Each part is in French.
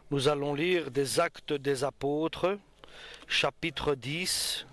Nous allons lire des Actes des Apôtres, chapitre 10.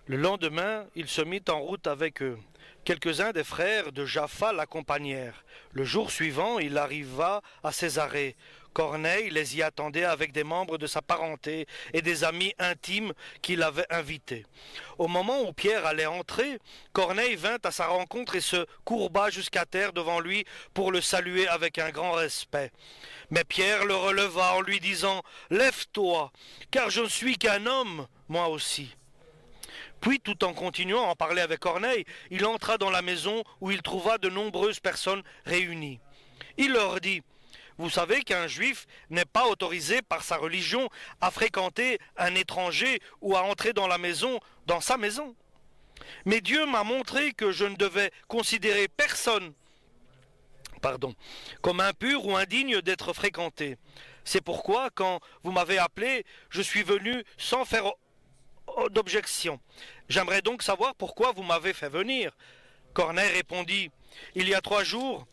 Le lendemain, il se mit en route avec eux. Quelques-uns des frères de Jaffa l'accompagnèrent. Le jour suivant, il arriva à Césarée. Corneille les y attendait avec des membres de sa parenté et des amis intimes qu'il avait invités. Au moment où Pierre allait entrer, Corneille vint à sa rencontre et se courba jusqu'à terre devant lui pour le saluer avec un grand respect. Mais Pierre le releva en lui disant « Lève-toi, car je ne suis qu'un homme, moi aussi. » Puis, tout en continuant à en parler avec Corneille, il entra dans la maison où il trouva de nombreuses personnes réunies. Il leur dit « Vous savez qu'un juif n'est pas autorisé par sa religion à fréquenter un étranger ou à entrer dans sa maison. Mais Dieu m'a montré que je ne devais considérer personne comme impur ou indigne d'être fréquenté. C'est pourquoi, quand vous m'avez appelé, je suis venu sans faire d'objection. J'aimerais donc savoir pourquoi vous m'avez fait venir. » Corneille répondit « Il y a 3 jours,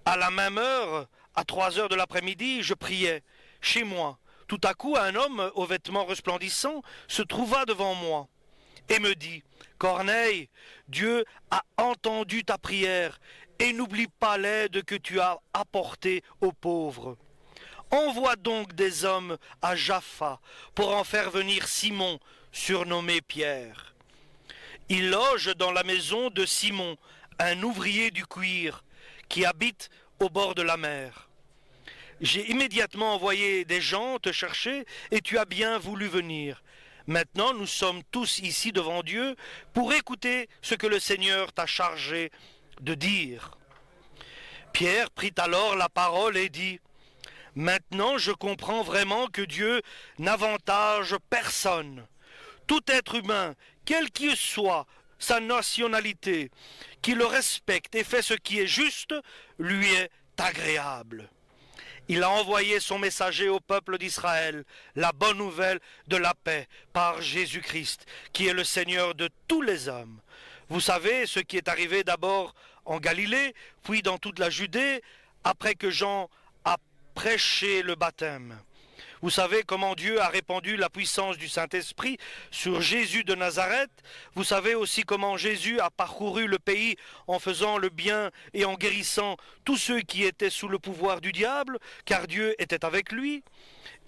à la même heure, à 3 heures de l'après-midi, je priais chez moi. Tout à coup, un homme aux vêtements resplendissants se trouva devant moi et me dit « Corneille, Dieu a entendu ta prière et n'oublie pas l'aide que tu as apportée aux pauvres. Envoie donc des hommes à Jaffa pour en faire venir Simon, surnommé Pierre. Il loge dans la maison de Simon, un ouvrier du cuir, qui habite au bord de la mer. J'ai immédiatement envoyé des gens te chercher et tu as bien voulu venir. Maintenant, nous sommes tous ici devant Dieu pour écouter ce que le Seigneur t'a chargé de dire. » Pierre prit alors la parole et dit « Maintenant, je comprends vraiment que Dieu n'avantage personne. Tout être humain, quelle qu'il soit sa nationalité, qui le respecte et fait ce qui est juste, lui est agréable. Il a envoyé son messager au peuple d'Israël, la bonne nouvelle de la paix par Jésus-Christ, qui est le Seigneur de tous les hommes. Vous savez ce qui est arrivé d'abord en Galilée, puis dans toute la Judée, après que Jean a prêché le baptême. Vous savez comment Dieu a répandu la puissance du Saint-Esprit sur Jésus de Nazareth. Vous savez aussi comment Jésus a parcouru le pays en faisant le bien et en guérissant tous ceux qui étaient sous le pouvoir du diable, car Dieu était avec lui.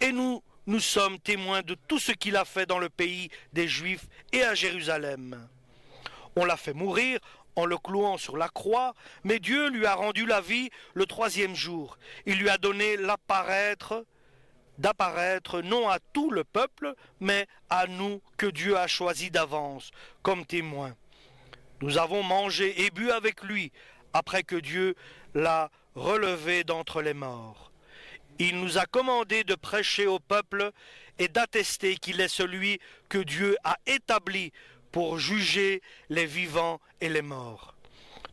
Et nous sommes témoins de tout ce qu'il a fait dans le pays des Juifs et à Jérusalem. On l'a fait mourir en le clouant sur la croix, mais Dieu lui a rendu la vie le 3e jour. Il lui a donné d'apparaître non à tout le peuple, mais à nous que Dieu a choisis d'avance comme témoins. Nous avons mangé et bu avec lui après que Dieu l'a relevé d'entre les morts. Il nous a commandé de prêcher au peuple et d'attester qu'il est celui que Dieu a établi pour juger les vivants et les morts.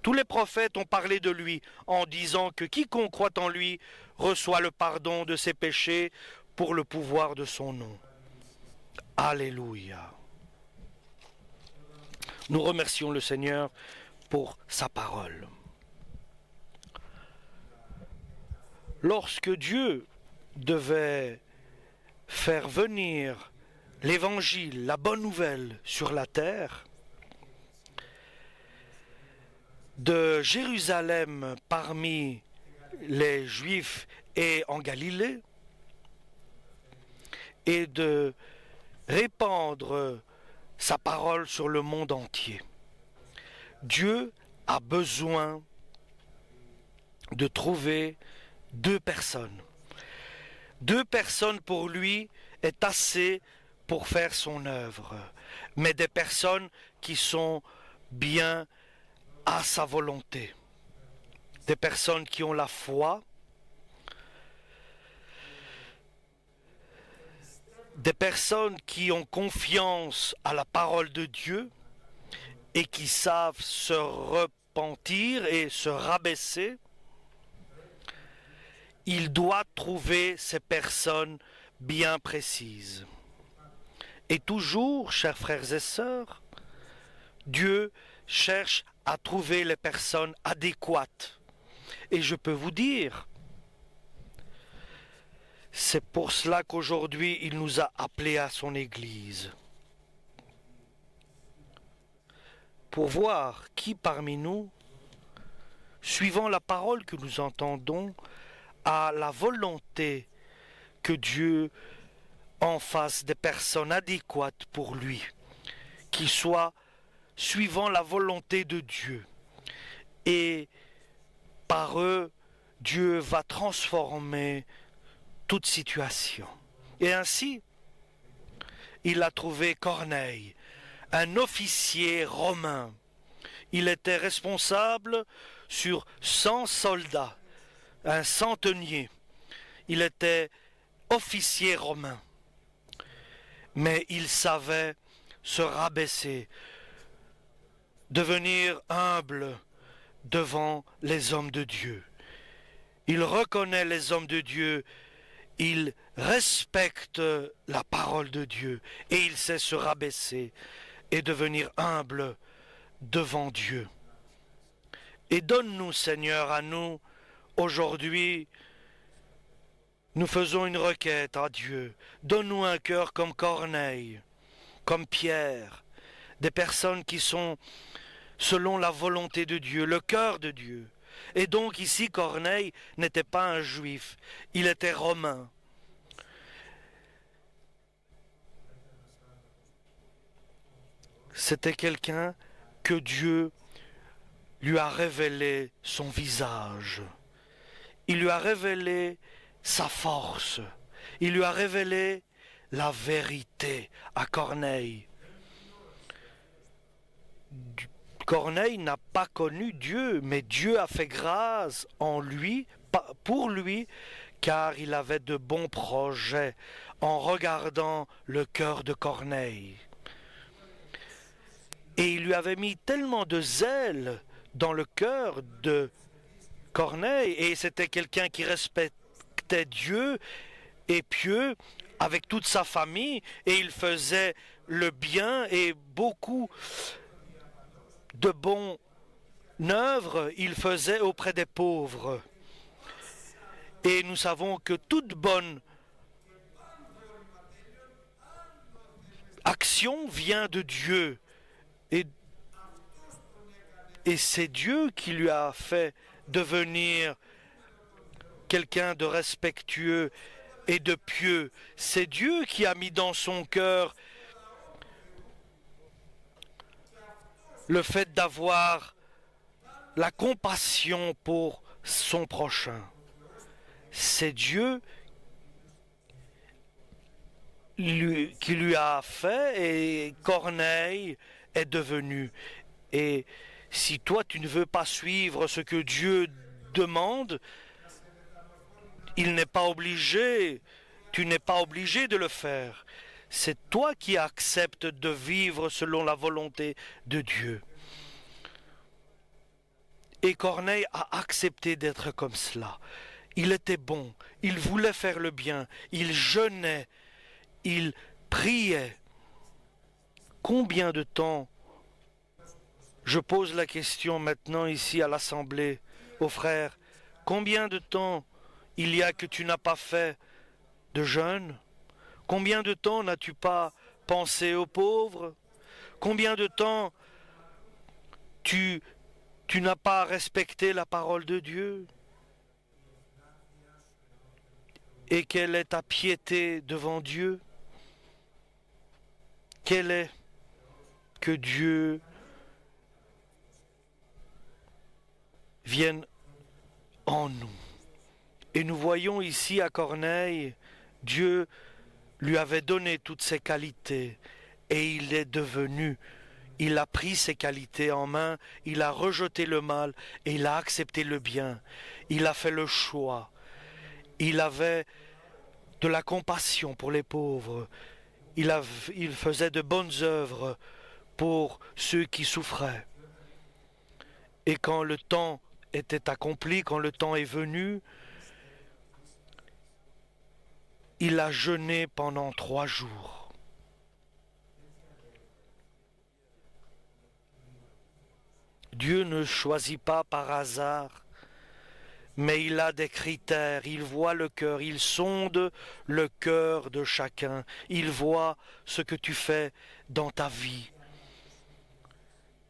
Tous les prophètes ont parlé de lui en disant que quiconque croit en lui reçoit le pardon de ses péchés pour le pouvoir de son nom. Alléluia. Nous remercions le Seigneur pour sa parole. Lorsque Dieu devait faire venir l'évangile, la bonne nouvelle sur la terre, de Jérusalem parmi les Juifs et en Galilée, et de répandre sa parole sur le monde entier. Dieu a besoin de trouver 2 personnes. 2 personnes pour lui est assez pour faire son œuvre, mais des personnes qui sont bien à sa volonté. Des personnes qui ont la foi, des personnes qui ont confiance à la parole de Dieu et qui savent se repentir et se rabaisser il doit trouver ces personnes bien précises. Et toujours, chers frères et sœurs, Dieu cherche à trouver les personnes adéquates. Et je peux vous dire, c'est pour cela qu'aujourd'hui il nous a appelés à son Église. Pour voir qui parmi nous, suivant la parole que nous entendons, a la volonté que Dieu en fasse des personnes adéquates pour lui, qui soient suivant la volonté de Dieu. Et par eux, Dieu va transformer toute situation. Et ainsi, il a trouvé Corneille, un officier romain. Il était responsable sur 100 soldats, un centenier. Il était officier romain. Mais il savait se rabaisser, devenir humble devant les hommes de Dieu. Il reconnaît les hommes de Dieu, il respecte la parole de Dieu et il sait se rabaisser et devenir humble devant Dieu. Et donne-nous, Seigneur, à nous, aujourd'hui, nous faisons une requête à Dieu. Donne-nous un cœur comme Corneille, comme Pierre, des personnes qui sont selon la volonté de Dieu, le cœur de Dieu. Et donc ici, Corneille n'était pas un juif, il était romain. C'était quelqu'un que Dieu lui a révélé son visage. Il lui a révélé sa force. Il lui a révélé la vérité à Corneille. Corneille n'a pas connu Dieu, mais Dieu a fait grâce en lui, pour lui, car il avait de bons projets en regardant le cœur de Corneille. Et il lui avait mis tellement de zèle dans le cœur de Corneille, et c'était quelqu'un qui respectait Dieu et pieux avec toute sa famille, et il faisait le bien et beaucoup de bonnes œuvres il faisait auprès des pauvres. Et nous savons que toute bonne action vient de Dieu. Et c'est Dieu qui lui a fait devenir quelqu'un de respectueux et de pieux. C'est Dieu qui a mis dans son cœur le fait d'avoir la compassion pour son prochain. C'est Dieu qui lui a fait et Corneille est devenu. Et si toi tu ne veux pas suivre ce que Dieu demande, il n'est pas obligé, tu n'es pas obligé de le faire. C'est toi qui acceptes de vivre selon la volonté de Dieu. Et Corneille a accepté d'être comme cela. Il était bon, il voulait faire le bien, il jeûnait, il priait. Combien de temps, je pose la question maintenant ici à l'Assemblée, aux frères, combien de temps il y a que tu n'as pas fait de jeûne? Combien de temps n'as-tu pas pensé aux pauvres? Combien de temps tu n'as pas respecté la parole de Dieu? Et quelle est ta piété devant Dieu? Quelle est que Dieu vienne en nous? Et nous voyons ici à Corneille, Dieu lui avait donné toutes ses qualités et il est devenu, il a pris ses qualités en main, il a rejeté le mal et il a accepté le bien. Il a fait le choix. Il avait de la compassion pour les pauvres. Il faisait de bonnes œuvres pour ceux qui souffraient. Et quand le temps était accompli, quand le temps est venu, il a jeûné pendant 3 jours. Dieu ne choisit pas par hasard, mais il a des critères, il voit le cœur, il sonde le cœur de chacun, il voit ce que tu fais dans ta vie.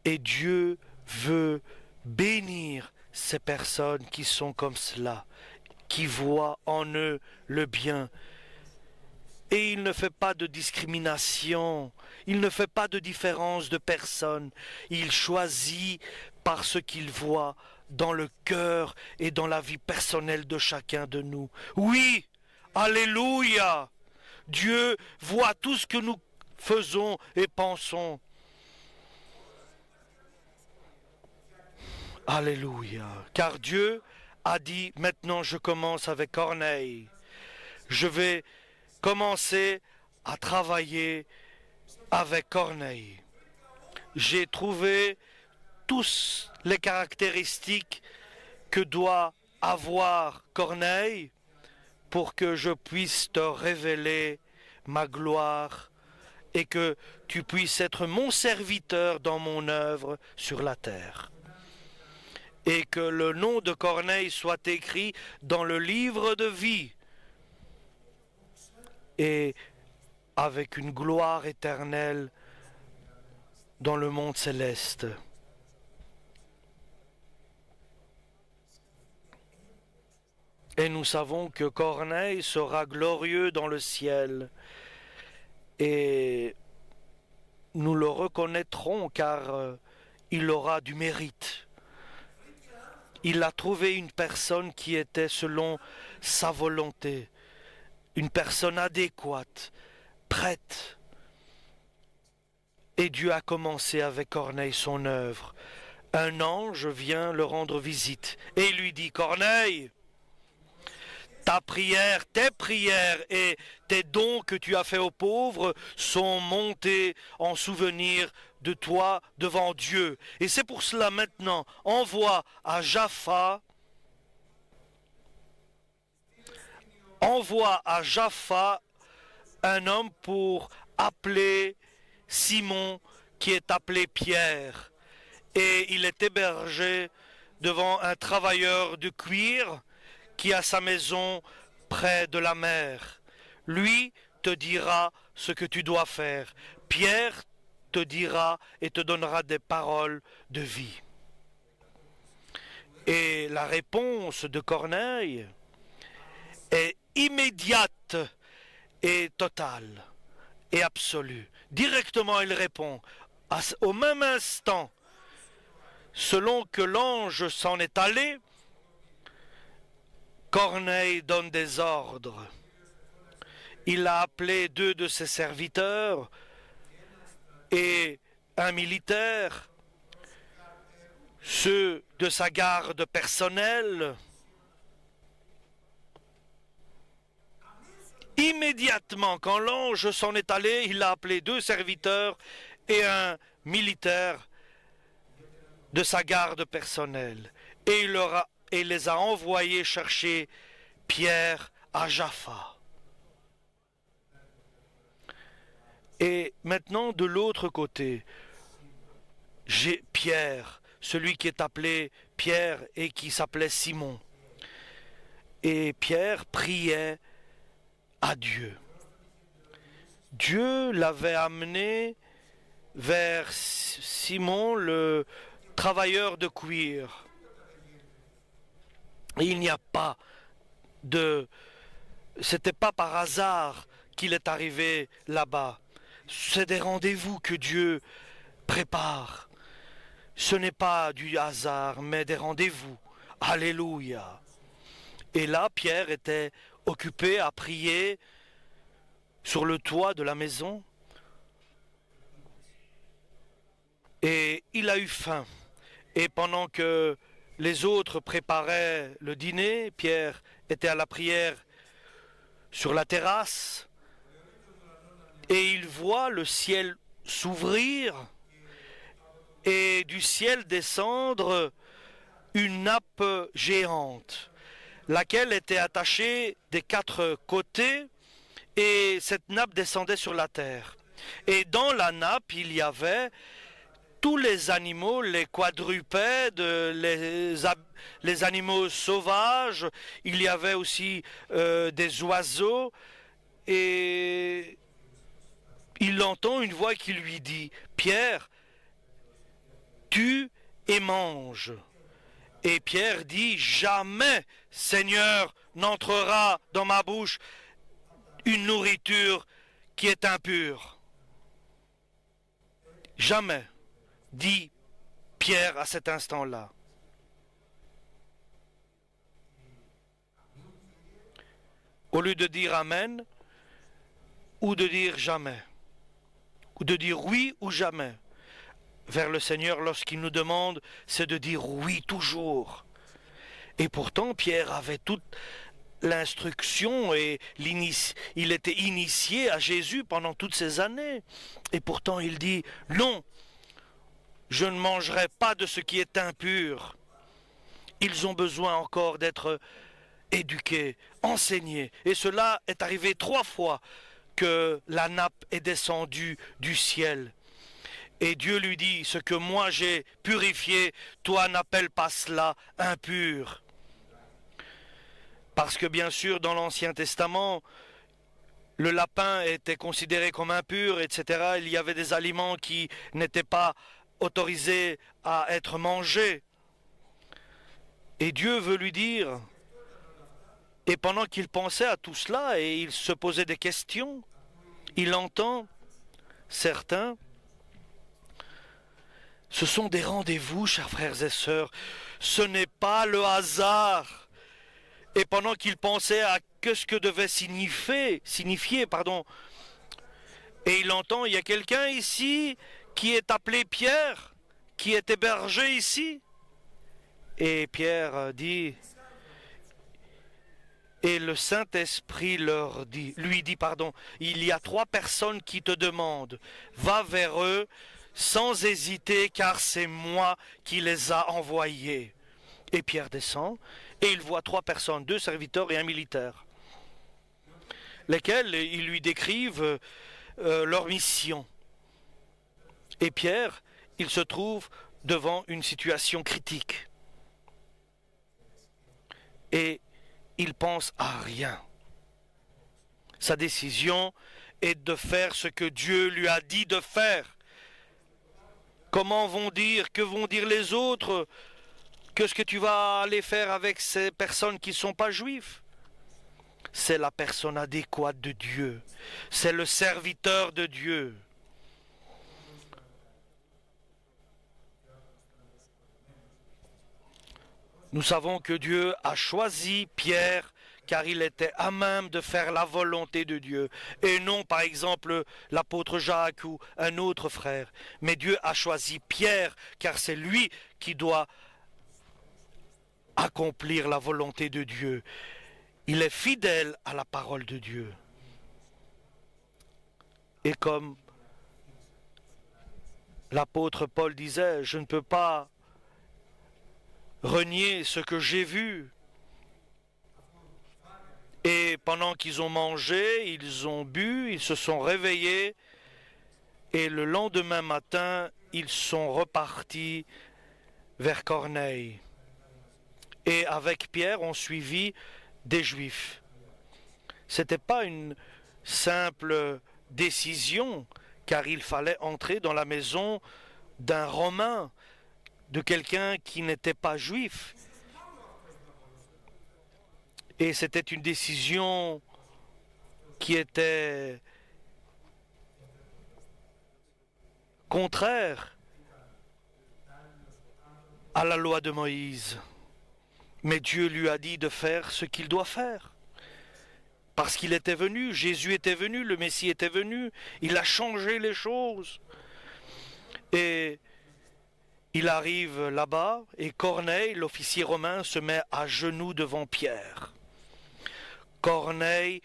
Et Dieu veut bénir ces personnes qui sont comme cela, qui voient en eux le bien. Et il ne fait pas de discrimination, il ne fait pas de différence de personne, il choisit par ce qu'il voit dans le cœur et dans la vie personnelle de chacun de nous. Oui, alléluia, Dieu voit tout ce que nous faisons et pensons. Alléluia, car Dieu a dit, maintenant je commence avec Corneille, je vais commencer à travailler avec Corneille. J'ai trouvé tous les caractéristiques que doit avoir Corneille pour que je puisse te révéler ma gloire et que tu puisses être mon serviteur dans mon œuvre sur la terre. Et que le nom de Corneille soit écrit dans le livre de vie et avec une gloire éternelle dans le monde céleste. Et nous savons que Corneille sera glorieux dans le ciel. Et nous le reconnaîtrons car il aura du mérite. Il a trouvé une personne qui était selon sa volonté, une personne adéquate, prête. Et Dieu a commencé avec Corneille son œuvre. Un ange vient le rendre visite et lui dit, Corneille, ta prière, tes prières et tes dons que tu as faits aux pauvres sont montés en souvenir de toi devant Dieu. Et c'est pour cela maintenant, envoie à Jaffa un homme pour appeler Simon qui est appelé Pierre. Et il est hébergé devant un travailleur de cuir qui a sa maison près de la mer. Lui te dira ce que tu dois faire. Pierre te dira et te donnera des paroles de vie. Et la réponse de Corneille est immédiate et totale et absolue. Directement il répond, au même instant, selon que l'ange s'en est allé, Corneille donne des ordres. Il a appelé 2 de ses serviteurs et un militaire, ceux de sa garde personnelle. Immédiatement, quand l'ange s'en est allé, il a appelé 2 serviteurs et un militaire de sa garde personnelle. Et il les a envoyés chercher Pierre à Jaffa. Et maintenant, de l'autre côté, j'ai Pierre, celui qui est appelé Pierre et qui s'appelait Simon. Et Pierre priait à Dieu. Dieu l'avait amené vers Simon, le travailleur de cuir. Et il n'y a pas c'était pas par hasard qu'il est arrivé là-bas. C'est des rendez-vous que Dieu prépare. Ce n'est pas du hasard, mais des rendez-vous. Alléluia. Et là, Pierre était occupé à prier sur le toit de la maison. Et il a eu faim. Et pendant que les autres préparaient le dîner, Pierre était à la prière sur la terrasse. Et il voit le ciel s'ouvrir et du ciel descendre une nappe géante, laquelle était attachée des 4 côtés et cette nappe descendait sur la terre. Et dans la nappe, il y avait tous les animaux, les quadrupèdes, les animaux sauvages, il y avait aussi des oiseaux, et il entend une voix qui lui dit, Pierre, tue et mange. Et Pierre dit, jamais, Seigneur, n'entrera dans ma bouche une nourriture qui est impure. Jamais, dit Pierre à cet instant-là. Au lieu de dire Amen, ou de dire jamais, ou de dire oui ou jamais, vers le Seigneur lorsqu'il nous demande, c'est de dire oui toujours. Et pourtant, Pierre avait toute l'instruction et il était initié à Jésus pendant toutes ces années. Et pourtant, il dit, non, je ne mangerai pas de ce qui est impur. Ils ont besoin encore d'être éduqués, enseignés. Et cela est arrivé 3 fois que la nappe est descendue du ciel. Et Dieu lui dit, ce que moi j'ai purifié, toi n'appelle pas cela impur. Parce que bien sûr, dans l'Ancien Testament, le lapin était considéré comme impur, etc. Il y avait des aliments qui n'étaient pas autorisés à être mangés. Et Dieu veut lui dire, et pendant qu'il pensait à tout cela, et il se posait des questions, il entend certains. Ce sont des rendez-vous, chers frères et sœurs. Ce n'est pas le hasard. Et pendant qu'il pensait à ce que devait signifier, et il entend, il y a quelqu'un ici qui est appelé Pierre, qui est hébergé ici. Et Pierre dit, et le Saint-Esprit lui dit, il y a 3 personnes qui te demandent, va vers eux sans hésiter, car c'est moi qui les a envoyés. Et Pierre descend, et il voit 3 personnes, 2 serviteurs et un militaire, lesquels ils lui décrivent leur mission. Et Pierre, il se trouve devant une situation critique. Et il pense à rien. Sa décision est de faire ce que Dieu lui a dit de faire. Que vont dire les autres? Qu'est-ce que tu vas aller faire avec ces personnes qui ne sont pas juifs? C'est la personne adéquate de Dieu. C'est le serviteur de Dieu. Nous savons que Dieu a choisi Pierre car il était à même de faire la volonté de Dieu, et non par exemple l'apôtre Jacques ou un autre frère. Mais Dieu a choisi Pierre car c'est lui qui doit accomplir la volonté de Dieu. Il est fidèle à la parole de Dieu. Et comme l'apôtre Paul disait, je ne peux pas renier ce que j'ai vu. Et pendant qu'ils ont mangé, ils ont bu, ils se sont réveillés, et le lendemain matin, ils sont repartis vers Corneille. Et avec Pierre, on suivit des Juifs. Ce n'était pas une simple décision, car il fallait entrer dans la maison d'un Romain, de quelqu'un qui n'était pas juif. Et c'était une décision qui était contraire à la loi de Moïse. Mais Dieu lui a dit de faire ce qu'il doit faire. Parce qu'il était venu, Jésus était venu, le Messie était venu, il a changé les choses. Et il arrive là-bas et Corneille, l'officier romain, se met à genoux devant Pierre. Corneille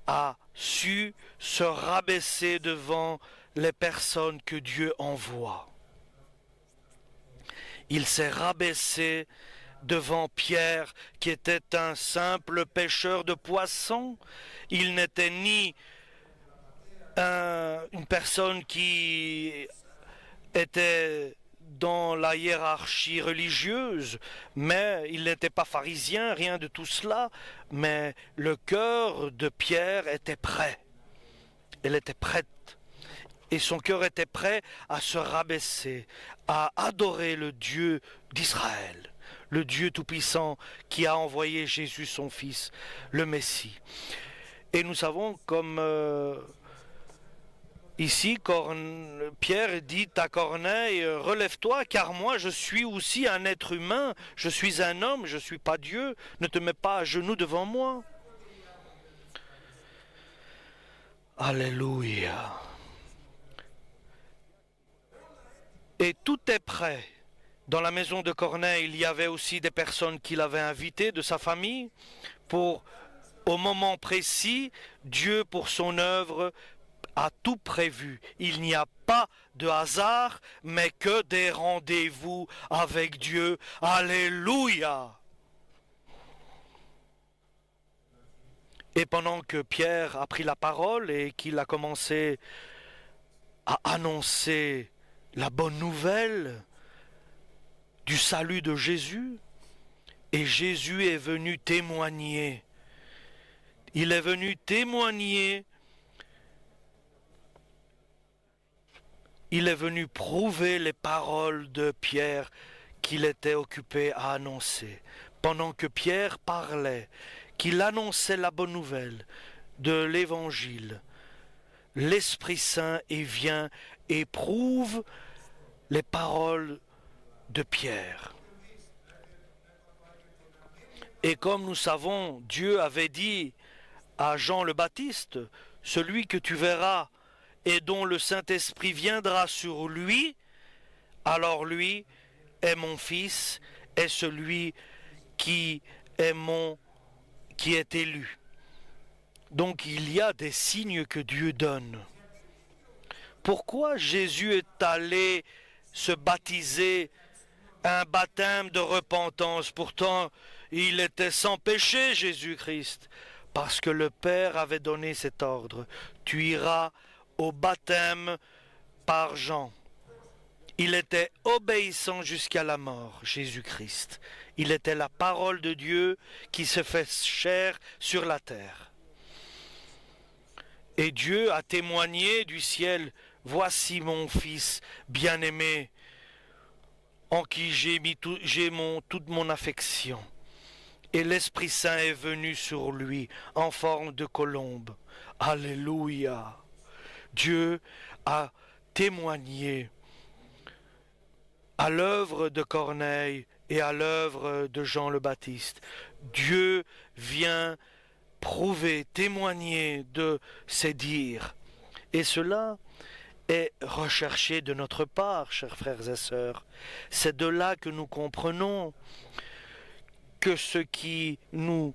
a su se rabaisser devant les personnes que Dieu envoie. Il s'est rabaissé devant Pierre, qui était un simple pêcheur de poissons. Il n'était ni une personne qui était dans la hiérarchie religieuse, mais il n'était pas pharisien, rien de tout cela, mais le cœur de Pierre était prêt. Elle était prête. Et son cœur était prêt à se rabaisser, à adorer le Dieu d'Israël, le Dieu Tout-Puissant qui a envoyé Jésus son Fils, le Messie. Et nous savons comme ici, Pierre dit à Corneille, relève-toi, car moi je suis aussi un être humain, je suis un homme, je ne suis pas Dieu, ne te mets pas à genoux devant moi. Alléluia. Et tout est prêt. Dans la maison de Corneille, il y avait aussi des personnes qu'il avait invitées de sa famille pour, au moment précis, Dieu pour son œuvre a tout prévu. Il n'y a pas de hasard, mais que des rendez-vous avec Dieu. Alléluia! Et pendant que Pierre a pris la parole et qu'il a commencé à annoncer la bonne nouvelle du salut de Jésus, et Jésus est venu témoigner. Il est venu témoigner. Il est venu prouver les paroles de Pierre qu'il était occupé à annoncer. Pendant que Pierre parlait, qu'il annonçait la bonne nouvelle de l'Évangile, l'Esprit Saint vient et prouve les paroles de Pierre. Et comme nous savons, Dieu avait dit à Jean le Baptiste, celui que tu verras et dont le Saint-Esprit viendra sur lui, alors lui est mon fils, est celui qui est élu. Donc il y a des signes que Dieu donne. Pourquoi Jésus est allé se baptiser un baptême de repentance? Pourtant, il était sans péché, Jésus-Christ, parce que le Père avait donné cet ordre. Tu iras au baptême par Jean. Il était obéissant jusqu'à la mort, Jésus-Christ. Il était la parole de Dieu qui se fait chair sur la terre. Et Dieu a témoigné du ciel, voici mon Fils bien-aimé, en qui j'ai mis toute mon affection. Et l'Esprit Saint est venu sur lui en forme de colombe. Alléluia. Dieu a témoigné à l'œuvre de Corneille et à l'œuvre de Jean le Baptiste. Dieu vient prouver, témoigner de ses dires. Et cela est recherché de notre part, chers frères et sœurs. C'est de là que nous comprenons que ce qui nous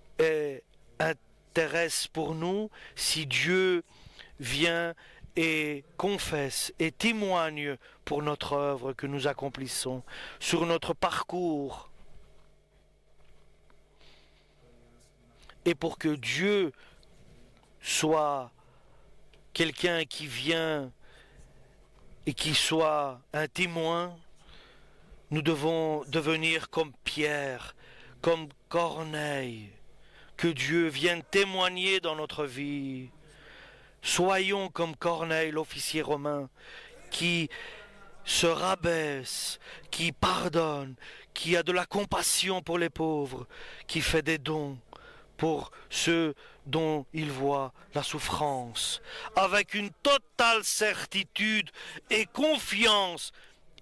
intéresse pour nous, si Dieu vient et confesse et témoigne pour notre œuvre que nous accomplissons, sur notre parcours, et pour que Dieu soit quelqu'un qui vient et qui soit un témoin, nous devons devenir comme Pierre, comme Corneille, que Dieu vienne témoigner dans notre vie. Soyons comme Corneille, l'officier romain, qui se rabaisse, qui pardonne, qui a de la compassion pour les pauvres, qui fait des dons pour ceux dont il voit la souffrance, avec une totale certitude et confiance,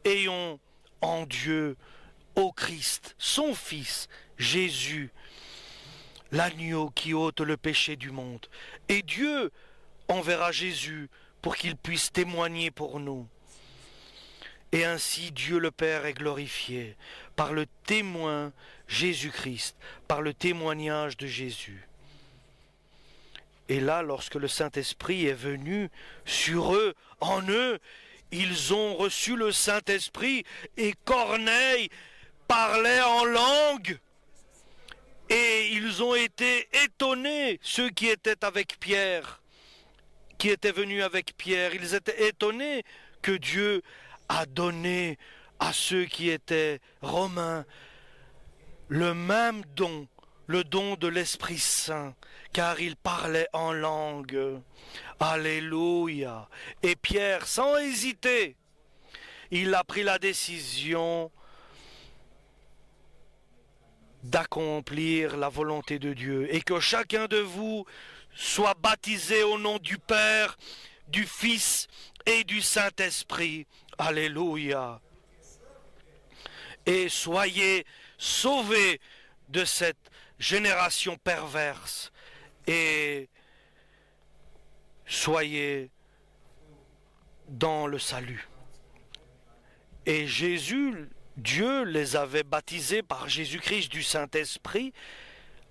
ayons en Dieu, au Christ, son Fils, Jésus, l'agneau qui ôte le péché du monde. Et Dieu enverra Jésus pour qu'il puisse témoigner pour nous. Et ainsi Dieu le Père est glorifié par le témoin Jésus-Christ, par le témoignage de Jésus. Et là, lorsque le Saint-Esprit est venu sur eux, en eux, ils ont reçu le Saint-Esprit, et Corneille parlait en langue. Et ils ont été étonnés, ceux qui étaient avec Pierre, qui étaient venus avec Pierre. Ils étaient étonnés que Dieu a donné à ceux qui étaient romains le même don, le don de l'Esprit Saint, car ils parlaient en langue. Alléluia. Et Pierre, sans hésiter, il a pris la décision d'accomplir la volonté de Dieu, et que chacun de vous soit baptisé au nom du Père, du Fils et du Saint-Esprit. Alléluia. Et soyez sauvés de cette génération perverse et soyez dans le salut. Et Jésus, Dieu les avait baptisés par Jésus-Christ du Saint-Esprit.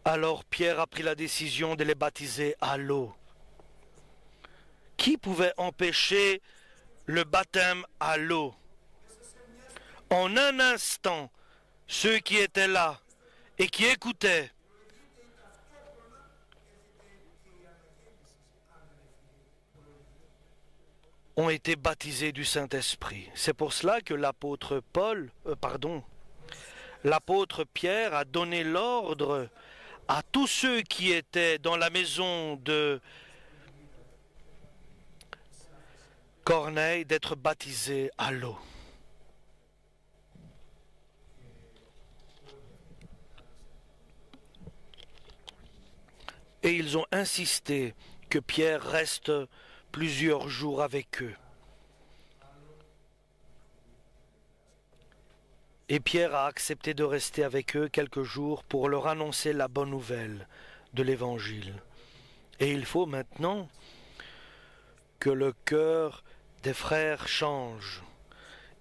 Alors Pierre a pris la décision de les baptiser à l'eau. Qui pouvait empêcher le baptême à l'eau? En un instant, ceux qui étaient là et qui écoutaient ont été baptisés du Saint-Esprit. C'est pour cela que l'apôtre l'apôtre Pierre a donné l'ordre à tous ceux qui étaient dans la maison de Corneille d'être baptisés à l'eau. Et ils ont insisté que Pierre reste plusieurs jours avec eux. Et Pierre a accepté de rester avec eux quelques jours pour leur annoncer la bonne nouvelle de l'Évangile. Et il faut maintenant que le cœur des frères change.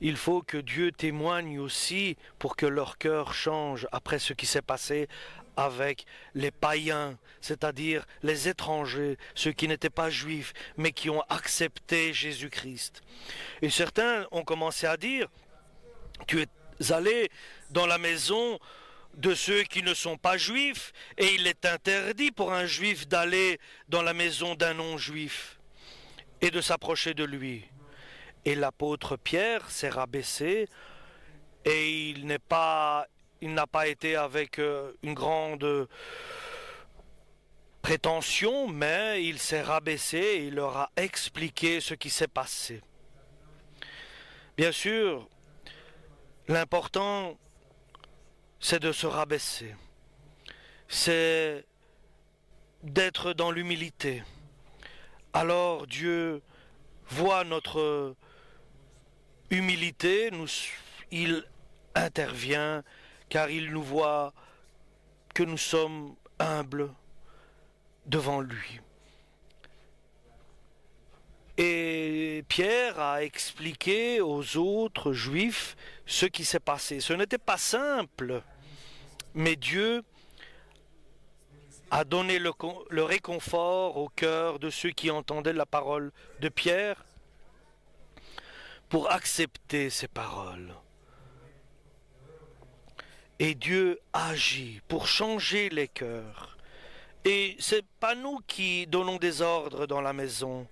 Il faut que Dieu témoigne aussi pour que leur cœur change après ce qui s'est passé avec les païens, c'est-à-dire les étrangers, ceux qui n'étaient pas juifs, mais qui ont accepté Jésus-Christ. Et certains ont commencé à dire, tu es allé dans la maison de ceux qui ne sont pas juifs, et il est interdit pour un juif d'aller dans la maison d'un non-juif et de s'approcher de lui. Et l'apôtre Pierre s'est rabaissé, et il n'a pas été avec une grande prétention, mais il s'est rabaissé et il leur a expliqué ce qui s'est passé. Bien sûr, l'important, c'est de se rabaisser, c'est d'être dans l'humilité. Alors Dieu voit notre humilité, il intervient, car il nous voit que nous sommes humbles devant lui. Et Pierre a expliqué aux autres juifs ce qui s'est passé. Ce n'était pas simple, mais Dieu a donné le réconfort au cœur de ceux qui entendaient la parole de Pierre pour accepter ces paroles. Et Dieu agit pour changer les cœurs. Et ce n'est pas nous qui donnons des ordres dans la maison.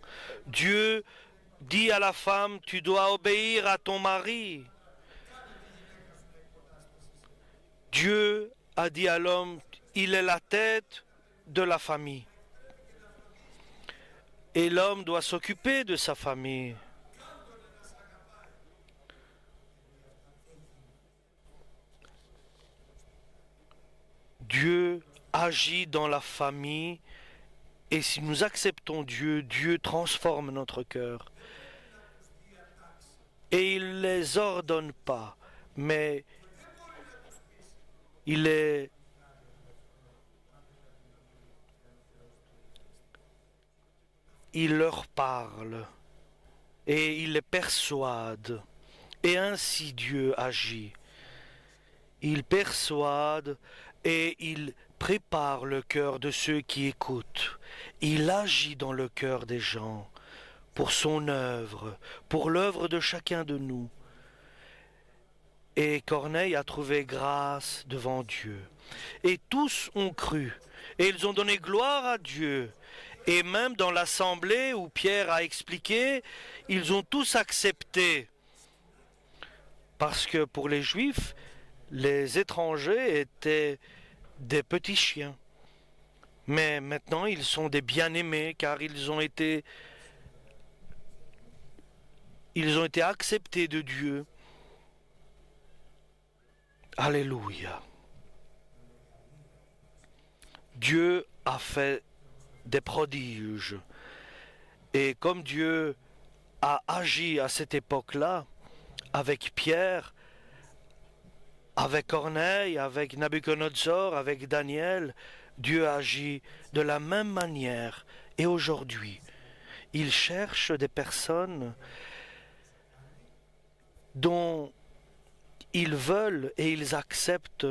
Dieu dit à la femme, tu dois obéir à ton mari. Dieu a dit à l'homme, il est la tête de la famille. Et l'homme doit s'occuper de sa famille. Dieu agit dans la famille, et si nous acceptons Dieu, Dieu transforme notre cœur. Et il ne les ordonne pas, mais il leur parle et il les persuade. Et ainsi Dieu agit. Il persuade et il prépare le cœur de ceux qui écoutent. Il agit dans le cœur des gens pour son œuvre, pour l'œuvre de chacun de nous. Et Corneille a trouvé grâce devant Dieu. Et tous ont cru. Et ils ont donné gloire à Dieu. Et même dans l'assemblée où Pierre a expliqué, ils ont tous accepté. Parce que pour les Juifs, les étrangers étaient des petits chiens. Mais maintenant, ils sont des bien-aimés car ils ont été acceptés de Dieu. Alléluia. Dieu a fait des prodiges. Et comme Dieu a agi à cette époque-là, avec Pierre, avec Corneille, avec Nabuchodonosor, avec Daniel, Dieu agit de la même manière. Et aujourd'hui, il cherche des personnes dont ils veulent et ils acceptent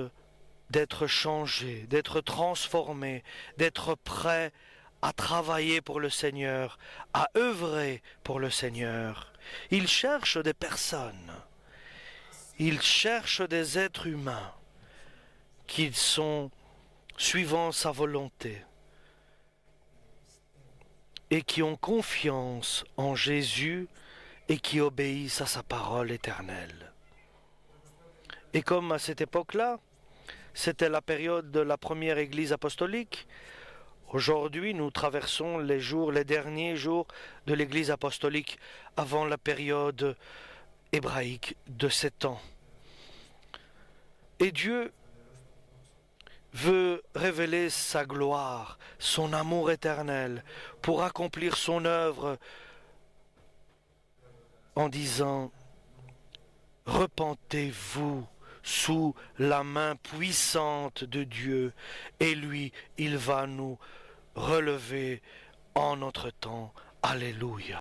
d'être changés, d'être transformés, d'être prêts à travailler pour le Seigneur, à œuvrer pour le Seigneur. Il cherche des personnes, il cherche des êtres humains qui sont suivant sa volonté et qui ont confiance en Jésus et qui obéissent à sa parole éternelle. Et comme à cette époque-là, c'était la période de la première Église apostolique, aujourd'hui nous traversons les derniers jours de l'Église apostolique avant la période hébraïque de 7 ans. Et Dieu veut révéler sa gloire, son amour éternel, pour accomplir son œuvre en disant « Repentez-vous sous la main puissante de Dieu, et lui, il va nous relever en notre temps. » Alléluia.